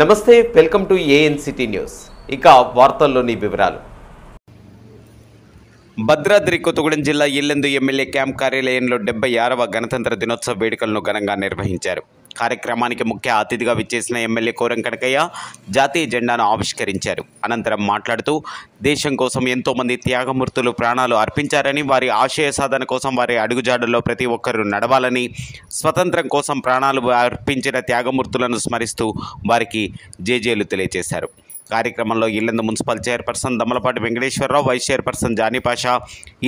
నమస్తే, welcome to ANCT news. ఇక వార్తల్లోని వివరాలు. భద్రాద్రి కొత్తగూడెం జిల్లా ఇల్లెందు ఎమ్మెల్యే క్యాంప్ కార్యాలయంలో 76వ గణతంత్ర దినోత్సవ వేడుకలను ఘనంగా నిర్వహించారు. కార్యక్రమానికి ముఖ్య అతిథిగా విచ్చేసిన ఎమ్మెల్యే కోరం కనకయ్య జాతీయ జెండాను ఆవిష్కరించారు. అనంతరం మాట్లాడుతూ దేశం కోసం ఎంతోమంది త్యాగమూర్తులు ప్రాణాలు అర్పించారని, వారి ఆశయ సాధన కోసం వారి అడుగుజాడల్లో ప్రతి ఒక్కరూ నడవాలని, స్వతంత్రం కోసం ప్రాణాలు అర్పించిన త్యాగమూర్తులను స్మరిస్తూ వారికి జేజేలు తెలియజేశారు. కార్యక్రమంలో Yellandu municipal chairperson Dammalapati Venkateswararao, vice chairperson Jani Pasha,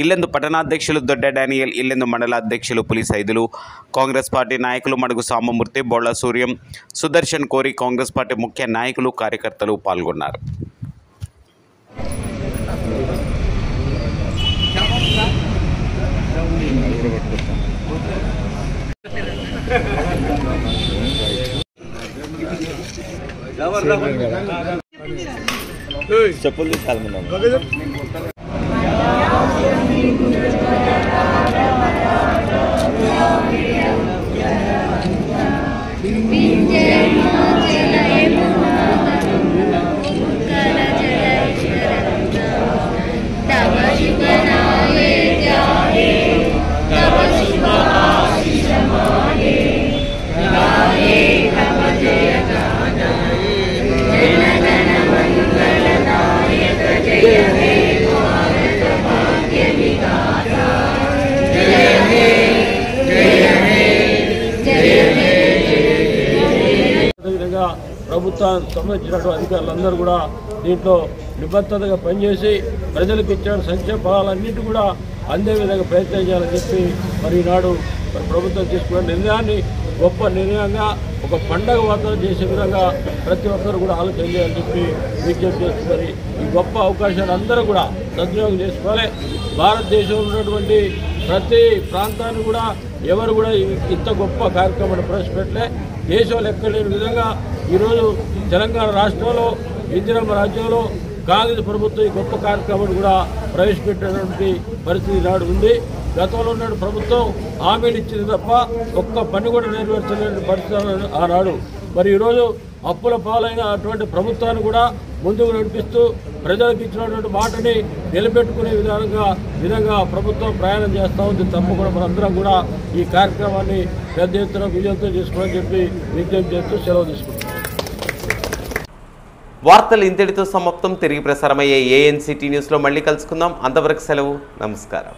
Yellandu పట్టణాధ్యక్షులు దొడ్డ డానియల్, ఇల్లెందు మండల అధ్యక్షులు పులి సైదులు, కాంగ్రెస్ పార్టీ నాయకులు మడుగు సాంబమూర్తి, బోళ్ల సూర్యం, సుదర్శన్ కోరి, కాంగ్రెస్ పార్టీ ముఖ్య నాయకులు కార్యకర్తలు పాల్గొన్నారు. చెప్పులు తీసుకోవాలన్నాం. ప్రభుత్వానికి సంబంధించినటువంటి అధికారులందరూ కూడా దీంట్లో నిబద్ధతగా పనిచేసి ప్రజలకు ఇచ్చిన సంక్షేమ ఫలాలన్నింటి కూడా అందే విధంగా ప్రయత్నం చేయాలని చెప్పి మరి ఈనాడు ప్రభుత్వం తీసుకున్న నిర్ణయాన్ని గొప్ప నిర్ణయంగా ఒక పండగ వాతావరణం చేసే విధంగా ప్రతి ఒక్కరు కూడా ఆలోచన చేయాలని చెప్పి విజ్ఞప్తి చేస్తున్నారు. ఈ గొప్ప అవకాశాన్ని అందరూ కూడా సద్వినియోగం చేసుకోవాలి. భారతదేశంలో ఉన్నటువంటి ప్రతి ప్రాంతాన్ని కూడా ఎవరు కూడా ఇంత గొప్ప కార్యక్రమాన్ని ప్రవేశపెట్టలే. దేశంలో ఎక్కడ లేని విధంగా ఈరోజు తెలంగాణ రాష్ట్రంలో, ఇందిరమ్మ రాజ్యంలో కాంగ్రెస్ ప్రభుత్వం ఈ గొప్ప కార్యక్రమాన్ని కూడా ప్రవేశపెట్టినటువంటి పరిస్థితి నాడు ఉంది. గతంలో ఉన్న ప్రభుత్వం హామీలు ఇచ్చింది తప్ప ఒక్క పని కూడా నెరవేర్చలేని పరిస్థితి ఆనాడు. మరి ఈరోజు అప్పుల పాలైన అటువంటి ప్రభుత్వాన్ని కూడా ముందుకు నడిపిస్తూ ప్రజలకు ఇచ్చినటువంటి మాటని నిలబెట్టుకునే విధంగా ప్రభుత్వం ప్రయాణం చేస్తూ ఉంది. తప్పకుండా మనందరం కూడా ఈ కార్యక్రమాన్ని పెద్ద ఎత్తున విజయంతో చేసుకోవాలని చెప్పి విజ్ఞప్తి చేస్తూ సెలవు తీసుకుంటాం. వార్తలు ఇంతటితో సమాప్తం. తిరిగి ప్రసారమయ్యే ఏఎన్సిటీ న్యూస్లో మళ్ళీ కలుసుకుందాం. అంతవరకు సెలవు. నమస్కారం.